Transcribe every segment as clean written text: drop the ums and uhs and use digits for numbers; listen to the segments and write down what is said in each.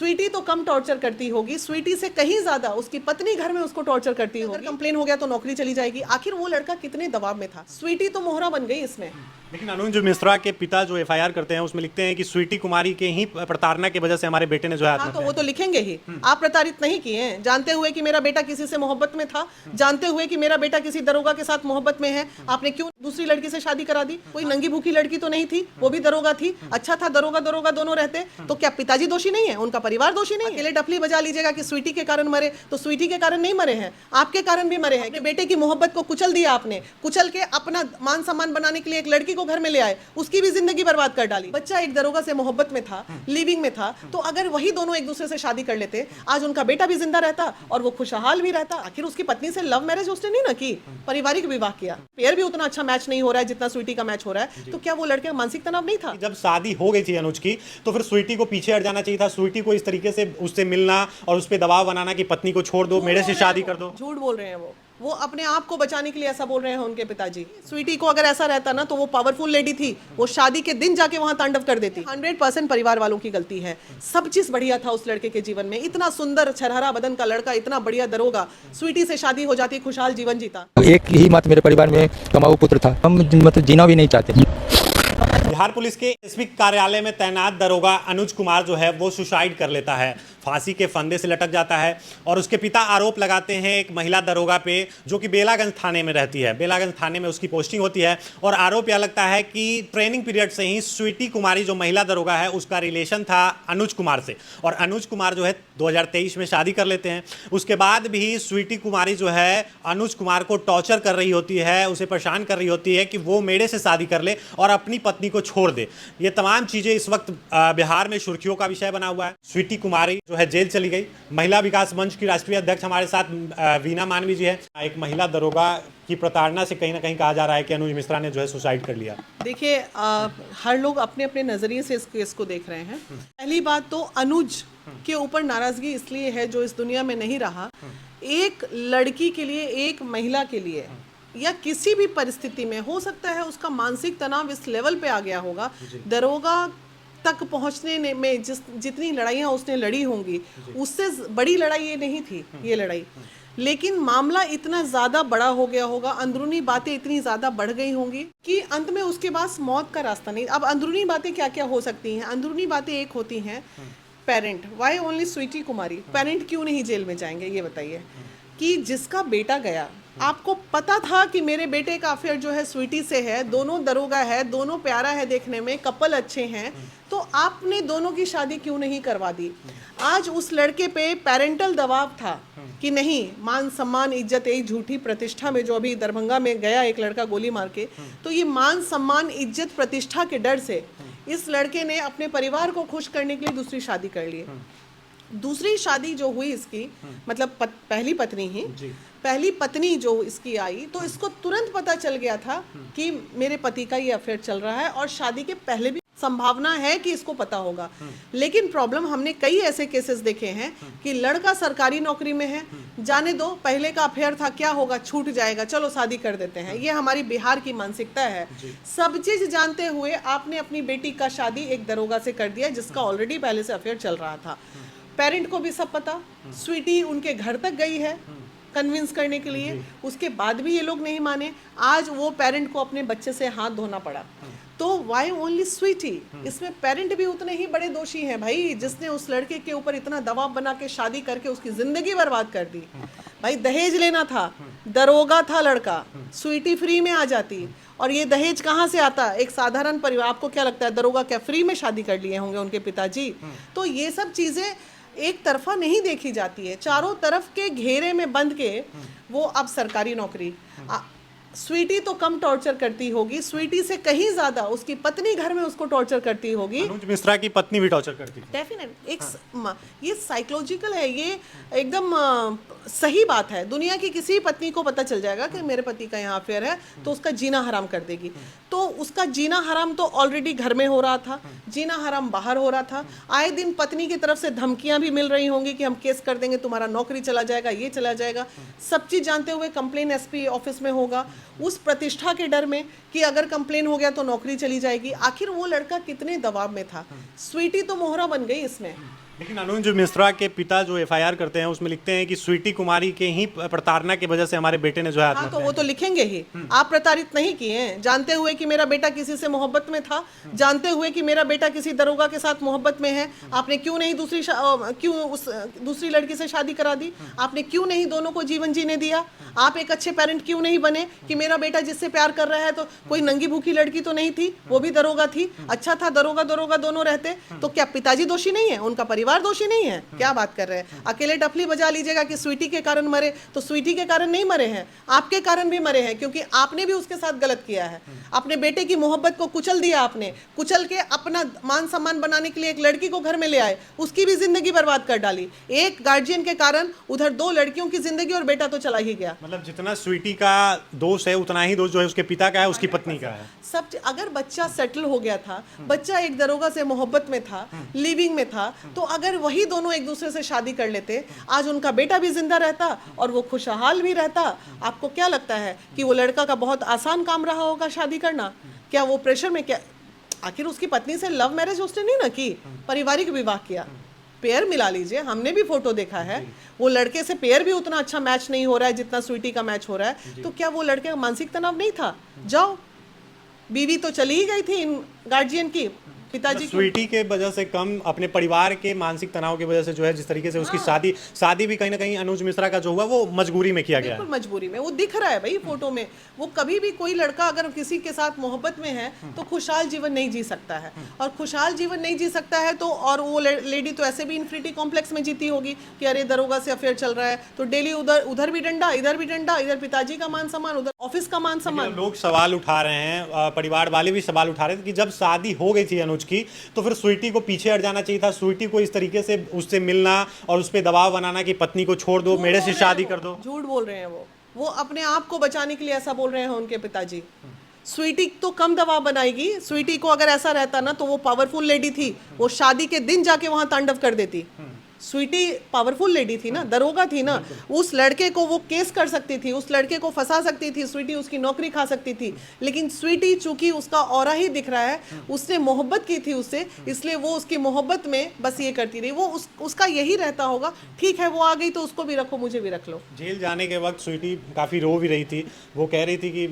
स्वीटी तो कम टॉर्चर करती होगी, स्वीटी से कहीं ज्यादा उसकी पत्नी घर में उसको टॉर्चर करती होगी। अगर कंप्लेन हो गया तो नौकरी चली जाएगी। आखिर वो लड़का कितने दबाव में था, स्वीटी तो मोहरा बन गई इसमें। लेकिन अनुज मिश्रा के पिता जो एफआईआर करते हैं उसमें लिखते हैं कि स्वीटी कुमारी के ही प्रताड़ना की वजह से हमारे बेटे ने जो है हाँ, तो वो तो लिखेंगे ही। आप प्रताड़ित नहीं किए हैं, जानते हुए कि मेरा बेटा किसी से मोहब्बत में था, जानते हुए कि मेरा बेटा किसी दरोगा के साथ मोहब्बत में है, आपने क्यों दूसरी लड़की से शादी करा दी? कोई नंगी भूखी लड़की तो नहीं थी, वो भी दरोगा थी। अच्छा था दरोगा दरोगा दोनों रहते, तो क्या पिताजी दोषी नहीं है, उनका परिवार दोषी नहीं है? अकेले डफली बजा लीजिएगा कि स्वीटी के कारण मरे, तो स्वीटी के कारण नहीं मरे हैं, आपके कारण भी मरे हैं। बेटे की मोहब्बत को कुचल दिया आपने, कुचल के अपना मान सम्मान बनाने के लिए एक लड़की को घर में ले आए, उसकी भी जिंदगी बर्बाद कर डाली। बच्चा एक दरोगा से मोहब्बत में था, लिविंग में था, तो अगर वही दोनों एक दूसरे से शादी कर लेते, आज उनका बेटा भी जिंदा रहता और वो खुशहाल भी रहता। आखिर उसकी पत्नी से लव मैरिज उसने नहीं ना की, पारिवारिक विवाह किया। पेयर भी उतना अच्छा मैच नहीं हो रहा है जितना स्वीटी का मैच हो रहा है, तो क्या वो लड़के का मानसिक तनाव नहीं था? जब शादी हो गई थी अनुज की, तो फिर स्वीटी को पीछे हट जाना चाहिए था। स्वीटी को इस तरीके से उससे मिलना और उस पर दबाव बनाना कि पत्नी को छोड़ दो, मेरे से शादी कर दो। झूठ बोल रहे हैं वो अपने आप को बचाने के लिए ऐसा बोल रहे हैं उनके पिताजी। स्वीटी को अगर ऐसा रहता ना तो वो पावरफुल लेडी थी, वो शादी के दिन जाके वहां तांडव कर देती। 100% परिवार वालों की गलती है। सब चीज बढ़िया था उस लड़के के जीवन में, इतना सुंदर छरहरा बदन का लड़का, इतना बढ़िया दरोगा, स्वीटी से शादी हो जाती, खुशहाल जीवन जीता। एक ही मत मेरे परिवार में कमाऊ पुत्र था, हम मतलब जीना भी नहीं चाहते। बिहार पुलिस के एसपी कार्यालय में तैनात दरोगा अनुज कुमार जो है वो सुसाइड कर लेता है, फांसी के फंदे से लटक जाता है। और उसके पिता आरोप लगाते हैं एक महिला दरोगा पे जो कि बेलागंज थाने में रहती है। बेलागंज थाने में उसकी पोस्टिंग होती है और आरोप यह लगता है कि ट्रेनिंग पीरियड से ही स्वीटी कुमारी जो महिला दरोगा है उसका रिलेशन था अनुज कुमार से, और अनुज कुमार जो है 2023 में शादी कर लेते हैं। उसके बाद भी स्वीटी कुमारी जो है अनुज कुमार को टॉर्चर कर रही होती है, उसे परेशान कर रही होती है कि वो मेरे से शादी कर ले और अपनी पत्नी को छोड़ दे। ये तमाम चीज़ें इस वक्त बिहार में सुर्खियों का विषय बना हुआ है। स्वीटी कुमारी जो है जेल चली गई। महिला विकास मंच की राष्ट्रीय अध्यक्ष हमारे साथ वीना मानवी जी है। एक महिला दरोगा की प्रताड़ना से कहीं ना कहीं कहा जा रहा है कि अनुज मिश्रा ने जो है सुसाइड कर लिया। देखिए, हर लोग अपने अपने नजरिए से इस केस को देख रहे हैं। पहली बात तो अनुज के ऊपर नाराजगी इसलिए है जो इस दुनिया में नहीं रहा। एक लड़की के लिए, एक महिला के लिए या किसी भी परिस्थिति में हो सकता है उसका मानसिक तनाव इस लेवल पे आ गया होगा, दरोगा तक पहुंचने में जितनी लड़ाइयाँ उसने लड़ी होंगी उससे बड़ी लड़ाई ये नहीं थी ये लड़ाई, लेकिन मामला इतना ज़्यादा बड़ा हो गया होगा, अंदरूनी बातें इतनी ज़्यादा बढ़ गई होंगी कि अंत में उसके पास मौत का रास्ता नहीं। अब अंदरूनी बातें क्या क्या हो सकती हैं? अंदरूनी बातें एक होती हैं parent, Y only Sweety Kumari, parent क्यों नहीं जेल में जाएंगे ये बताइए? कि जिसका बेटा गया, आपको पता था कि मेरे बेटे का अफेयर जो है स्वीटी से है, दोनों दरोगा है, दोनों प्यारा है देखने में, कपल अच्छे हैं, तो आपने दोनों की शादी क्यों नहीं करवा दी? आज उस लड़के पे पेरेंटल दबाव था कि नहीं, मान सम्मान इज्जत, एक झूठी प्रतिष्ठा में जो अभी दरभंगा में गया एक लड़का गोली मार के, तो ये मान सम्मान इज्जत प्रतिष्ठा के डर से इस लड़के ने अपने परिवार को खुश करने के लिए दूसरी शादी कर ली। दूसरी शादी जो हुई इसकी, मतलब पहली पत्नी ही, पहली पत्नी जो इसकी आई तो इसको तुरंत पता चल गया था कि मेरे पति का ये अफेयर चल रहा है, और शादी के पहले भी संभावना है कि इसको पता होगा। लेकिन प्रॉब्लम, हमने कई ऐसे केसेस देखे हैं कि लड़का सरकारी नौकरी में है, जाने दो, पहले का अफेयर था, क्या होगा, छूट जाएगा, चलो शादी कर देते हैं। ये हमारी बिहार की मानसिकता है। सब चीज जानते हुए आपने अपनी बेटी का शादी एक दरोगा से कर दिया जिसका ऑलरेडी पहले से अफेयर चल रहा था। पेरेंट को भी सब पता, स्वीटी उनके घर तक गई है कन्विंस करने के लिए, उसके बाद भी ये लोग नहीं माने। आज वो पेरेंट को अपने बच्चे से हाथ धोना पड़ा, तो वाई ओनली स्वीटी? इसमें पेरेंट भी उतने ही बड़े दोषी हैं भाई, जिसने उस लड़के के ऊपर इतना दबाव बना के शादी करके उसकी जिंदगी बर्बाद कर दी। भाई दहेज लेना था, दरोगा था लड़का, स्वीटी फ्री में आ जाती, और ये दहेज कहाँ से आता? एक साधारण परिवार, आपको क्या लगता है दरोगा क्या फ्री में शादी कर लिए होंगे उनके पिताजी? तो ये सब चीजें एक तरफा नहीं देखी जाती है, चारों तरफ के घेरे में बंद के वो अब सरकारी नौकरी। स्वीटी तो कम टॉर्चर करती होगी, स्वीटी से कहीं ज्यादा उसकी पत्नी घर में उसको टॉर्चर करती होगी। अनुज मिश्रा की पत्नी भी टॉर्चर करती थी। डेफिनेट ये साइकोलॉजिकल है, ये एकदम सही बात है। दुनिया की किसी पत्नी को पता चल जाएगा कि मेरे पति का यहाँ अफेयर है तो उसका जीना हराम कर देगी। तो उसका जीना हराम तो ऑलरेडी घर में हो रहा था, जीना हराम बाहर हो रहा था। आए दिन पत्नी की तरफ से धमकियां भी मिल रही होंगी कि हम केस कर देंगे, तुम्हारा नौकरी चला जाएगा, ये चला जाएगा। सब चीज जानते हुए कंप्लेन एसपी ऑफिस में होगा, उस प्रतिष्ठा के डर में कि अगर कंप्लेन हो गया तो नौकरी चली जाएगी। आखिर वो लड़का कितने दबाव में था? स्वीटी तो मोहरा बन गई इसमें। लेकिन अनुज मिश्रा के पिता जो एफआईआर करते हैं उसमें लिखते हैं कि स्वीटी कुमारी के ही प्रताड़ना की वजह से हमारे बेटे ने जो है हाँ तो आत्महत्या वो तो लिखेंगे ही। आप प्रताड़ित नहीं किए हैं, जानते हुए कि मेरा बेटा किसी से मोहब्बत में था, जानते हुए कि मेरा बेटा किसी दरोगा के साथ मोहब्बत में है, आपने क्यों नहीं क्यों उस दूसरी लड़की से शादी करा दी? आपने क्यों नहीं दोनों को जीवन जीने दिया? आप एक अच्छे पेरेंट क्यों नहीं बने कि मेरा बेटा जिससे प्यार कर रहा है तो कोई नंगी भूखी लड़की तो नहीं थी, वो भी दरोगा थी, अच्छा था, दरोगा दरोगा दोनों रहते, तो क्या पिताजी दोषी नहीं है? उनका परिवार दोषी नहीं है? क्या बात कर रहे हैं? अकेले टफली बजा लीजिएगा कि स्वीटी के कारण मरे, तो स्वीटी के कारण नहीं मरे हैं, आपके कारण भी मरे हैं, क्योंकि आपने भी उसके साथ गलत किया है। अपने बेटे की मोहब्बत को कुचल दिया आपने, कुचल के अपना मान सम्मान बनाने के लिए एक लड़की को घर में ले आए, उसकी भी जिंदगी बर्बाद कर डाली। एक गार्जियन के कारण उधर दो लड़कियों की जिंदगी और बेटा तो चला ही गया। मतलब जितना स्वीटी का दोष है उतना ही दोष जो है उसके पिता का है, उसकी पत्नी का है। सब अगर बच्चा सेटल हो गया था, बच्चा एक दरोगा से मोहब्बत में था, लिविंग में था, तो अगर वही दोनों एक दूसरे से शादी कर लेते, आज उनका बेटा भी जिंदा रहता और वो खुशहाल भी रहता। आपको क्या लगता है कि वो लड़का का बहुत आसान काम रहा होगा शादी करना? क्या वो प्रेशर में, क्या आखिर उसकी पत्नी से लव मैरिज उसने नहीं ना की, पारिवारिक विवाह किया। पेयर मिला लीजिए, हमने भी फोटो देखा है, वो लड़के से पेयर भी उतना अच्छा मैच नहीं हो रहा है जितना स्वीटी का मैच हो रहा है। तो क्या वो लड़के का मानसिक तनाव नहीं था? जाओ, बीवी तो चली ही गई थी इन गार्जियन की, पिताजी की। स्वीटी के वजह से कम अपने परिवार के मानसिक तनाव की वजह से जो है जिस तरीके से उसकी शादी भी कहीं ना कहीं अनुज मिश्रा का जो हुआ वो मजबूरी में किया गया है। बिल्कुल मजबूरी में, वो दिख रहा है भाई फोटो में। वो कभी भी कोई लड़का अगर किसी के साथ मोहब्बत में है तो खुशहाल जीवन नहीं जी सकता है, और खुशहाल जीवन नहीं जी सकता है तो, और वो लेडी तो ऐसे भी इन्फिनिटी कॉम्प्लेक्स में जीती होगी कि अरे दरोगा से अफेयर चल रहा है, तो डेली उधर भी डंडा, इधर भी डंडा, इधर पिताजी का मान सम्मान, उधर ऑफिस का मान सम्मान। लोग सवाल उठा रहे हैं, परिवार वाले भी सवाल उठा रहे थे कि जब शादी हो गई थी अनुज की तो फिर स्वीटी को पीछे हट जाना चाहिए था, स्वीटी को इस तरीके से उससे मिलना और उस पर दबाव बनाना कि पत्नी को छोड़ दो, मेरे से शादी कर दो। झूठ बोल रहे हैं वो अपने आप को बचाने के लिए ऐसा बोल रहे हैं उनके पिताजी। स्वीटी तो कम दबाव बनाएगी, स्वीटी को अगर ऐसा रहता ना तो वो पावरफुल लेडी थी, वो शादी के दिन जाके वहां तांडव कर देती। स्वीटी पावरफुल लेडी थी ना, दरोगा थी ना, उस लड़के को वो केस कर सकती थी, उस लड़के को फंसा सकती थी, स्वीटी उसकी नौकरी खा सकती थी। लेकिन स्वीटी चूंकि उसका ऑरा ही दिख रहा है, उसने मोहब्बत की थी उससे, इसलिए वो उसकी मोहब्बत में बस ये करती रही। वो उसका यही रहता होगा, ठीक है वो आ गई तो उसको भी रखो, मुझे भी रख लो। जेल जाने के वक्त स्वीटी काफी रो भी रही थी, वो कह रही थी कि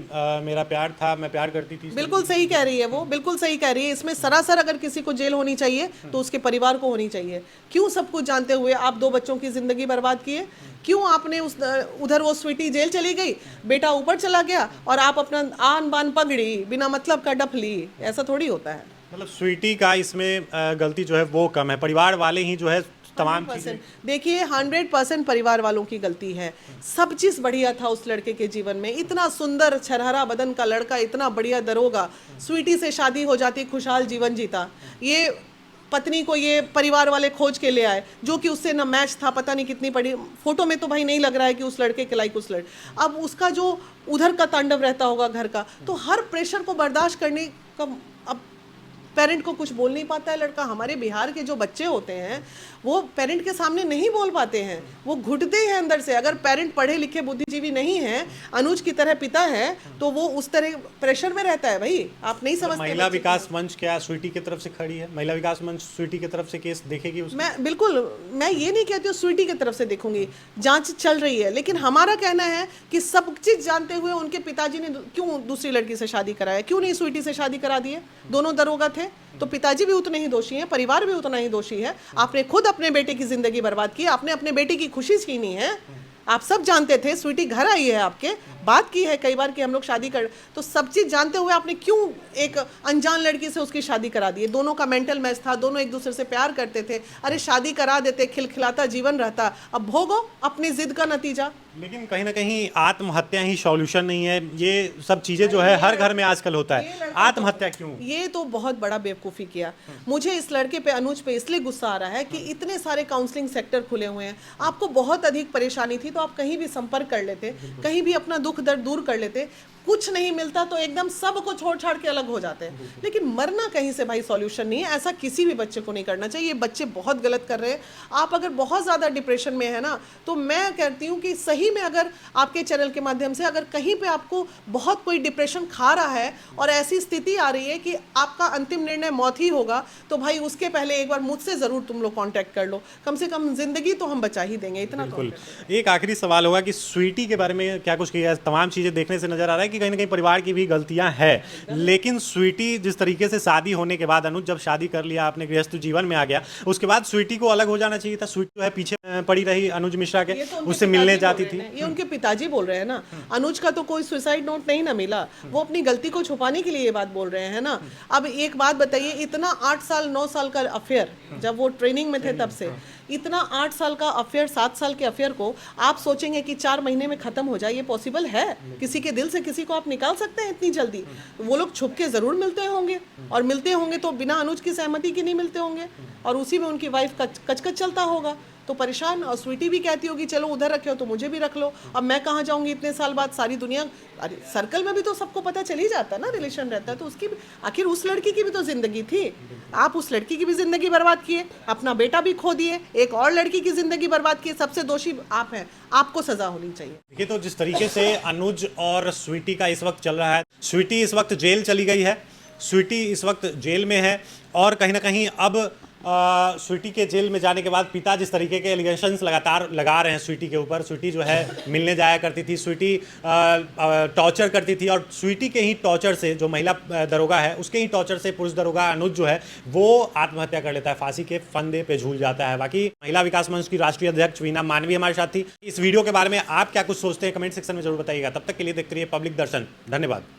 मेरा प्यार था, मैं प्यार करती थी। बिल्कुल सही कह रही है वो, बिल्कुल सही कह रही है। इसमें सरासर अगर किसी को जेल होनी चाहिए तो उसके परिवार को होनी चाहिए। क्यों सब कुछ जानते हुए आप दो बच्चों की जिंदगी बर्बाद किए? क्यों आपने उधर वो स्वीटी जेल चली गई, बेटा ऊपर चला गया और आप अपना आन बान पगड़ी बिना मतलब का डफ ली? ऐसा थोड़ी होता है। मतलब स्वीटी का इसमें गलती जो है वो कम है, परिवार वाले ही जो है तमाम चीजें। देखिए 100% परिवार वालों की गलती है। सब चीज बढ़िया था उस लड़के के जीवन में, इतना सुंदर छरहरा बदन का लड़का, इतना बढ़िया दरोगा, स्वीटी से शादी हो जाती, खुशहाल जीवन जीता। ये पत्नी को ये परिवार वाले खोज के ले आए जो कि उससे ना मैच था, पता नहीं कितनी पड़ी फोटो में तो भाई नहीं लग रहा है कि उस लड़के के लायक उस अब उसका जो उधर का तांडव रहता होगा घर का, तो हर प्रेशर को बर्दाश्त करने का अब पेरेंट को कुछ बोल नहीं पाता है लड़का। हमारे बिहार के जो बच्चे होते हैं वो पेरेंट के सामने नहीं बोल पाते हैं, वो घुटते हैं अंदर से। अगर पेरेंट पढ़े लिखे बुद्धिजीवी नहीं है, अनुज की तरह पिता है, तो वो उस तरह प्रेशर में रहता है। भाई आप नहीं समझते। महिला विकास मंच क्या स्वीटी की तरफ से खड़ी है? महिला विकास मंच स्वीटी की तरफ से केस देखेगी? मैं बिल्कुल, मैं ये नहीं कहती हूँ स्वीटी की तरफ से देखूंगी, जांच चल रही है, लेकिन हमारा कहना है कि सब चीज जानते हुए उनके पिताजी ने क्यों दूसरी लड़की से शादी कराया? क्यों नहीं स्वीटी से शादी करा दिए? दोनों दरोगा थे तो पिताजी भी उतने ही दोषी हैं, परिवार भी उतना ही दोषी है। आपने खुद अपने बेटे की जिंदगी बर्बाद की, आपने अपने बेटे की खुशी छीनी है। आप सब जानते थे, स्वीटी घर आई है आपके, बात की है कई बार कि हम लोग शादी कर, तो सब चीज जानते हुए आपने क्यों एक अनजान लड़की से उसकी शादी करा दी? दोनों का मेंटल मैच था, दोनों एक दूसरे से प्यार करते थे, अरे शादी करा देते, खिलखिलाता जीवन रहता। अब भोगो अपनी जिद का नतीजा। लेकिन कहीं ना कहीं आत्महत्या ही सॉल्यूशन नहीं है, ये सब चीजें जो है हर घर में आजकल होता है। आत्महत्या क्यों? ये तो बहुत बड़ा बेवकूफ़ी किया। मुझे इस लड़के पे, अनुज पे इसलिए गुस्सा आ रहा है कि इतने सारे काउंसलिंग सेक्टर खुले हुए हैं, आपको बहुत अधिक परेशानी थी तो आप कहीं भी संपर्क कर लेते, कहीं भी अपना दुख दर्द दूर कर लेते। कुछ नहीं मिलता तो एकदम सब को छोड़ छाड़ के अलग हो जाते हैं। लेकिन मरना कहीं से भाई सॉल्यूशन नहीं है, ऐसा किसी भी बच्चे को नहीं करना चाहिए। ये बच्चे बहुत गलत कर रहे हैं। आप अगर बहुत ज़्यादा डिप्रेशन में है ना, तो मैं कहती हूँ कि सही में अगर आपके चैनल के माध्यम से अगर कहीं पे आपको बहुत कोई डिप्रेशन खा रहा है और ऐसी स्थिति आ रही है कि आपका अंतिम निर्णय मौत ही होगा, तो भाई उसके पहले एक बार मुझसे ज़रूर तुम लोग कॉन्टैक्ट कर लो। कम से कम ज़िंदगी तो हम बचा ही देंगे, इतना बिल्कुल। एक आखिरी सवाल होगा कि स्वीटी के बारे में क्या कुछ किया है? तमाम चीज़ें देखने से नजर आ रहा है कि कहीं ना कहीं परिवार की भी गलतियां हैं, लेकिन स्वीटी जिस तरीके से शादी होने के बाद अनुज जब शादी कर लिया, अपने गृहस्थ जीवन में आ गया, उसके बाद स्वीटी को अलग हो जाना चाहिए था। स्वीटी जो है पीछे पड़ी रही अनुज मिश्रा के, उससे मिलने जाती थी। ये उनके पिताजी बोल रहे हैं ना। अनुज का तो कोई सुसाइड नोट नहीं ना मिला, वो अपनी गलती को छुपाने के लिए ये बात बोल रहे हैं ना। अब एक बात बताइए, इतना 8 साल 9 साल का अफेयर, जब वो ट्रेनिंग में थे तब से, इतना 8 साल का अफेयर, 7 साल के अफेयर को आप सोचेंगे कि 4 महीने में खत्म हो जाए? ये पॉसिबल है? किसी के दिल से किसी को आप निकाल सकते हैं इतनी जल्दी? वो लोग छुप के जरूर मिलते होंगे, और मिलते होंगे तो बिना अनुज की सहमति के नहीं मिलते होंगे, और उसी में उनकी वाइफ कचकच चलता होगा। तो परेशान, और स्वीटी भी कहती होगी चलो उधर रखे हो तो मुझे भी रख लो, अब मैं कहाँ जाऊंगी इतने साल बाद? सारी दुनिया, अरे सर्कल में भी तो सबको पता चल ही जाता है ना, रिलेशन रहता है तो उसकी भी, आखिर उस लड़की की भी तो जिंदगी थी। आप उस लड़की की भी जिंदगी बर्बाद किए, अपना बेटा भी खो दिए, एक और लड़की की जिंदगी बर्बाद किए। सबसे दोषी आप हैं, आपको सजा होनी चाहिए। देखिए, तो जिस तरीके से अनुज और स्वीटी का इस वक्त चल रहा है, स्वीटी इस वक्त जेल चली गई है, स्वीटी इस वक्त जेल में है, और कहीं ना कहीं अब स्वीटी के जेल में जाने के बाद पिता जिस तरीके के एलिगेशंस लगातार लगा रहे हैं स्वीटी के ऊपर, स्वीटी जो है मिलने जाया करती थी, स्वीटी टॉर्चर करती थी, और स्वीटी के ही टॉर्चर से, जो महिला दरोगा है उसके ही टॉर्चर से पुरुष दरोगा अनुज जो है वो आत्महत्या कर लेता है, फांसी के फंदे पे झूल जाता है। बाकी महिला विकास मंच की राष्ट्रीय अध्यक्ष वीना मानवी हमारे साथ थी। इस वीडियो के बारे में आप क्या कुछ सोचते हैं कमेंट सेक्शन में जरूर बताइएगा। तब तक के लिए देखते रहिए पब्लिक दर्शन। धन्यवाद।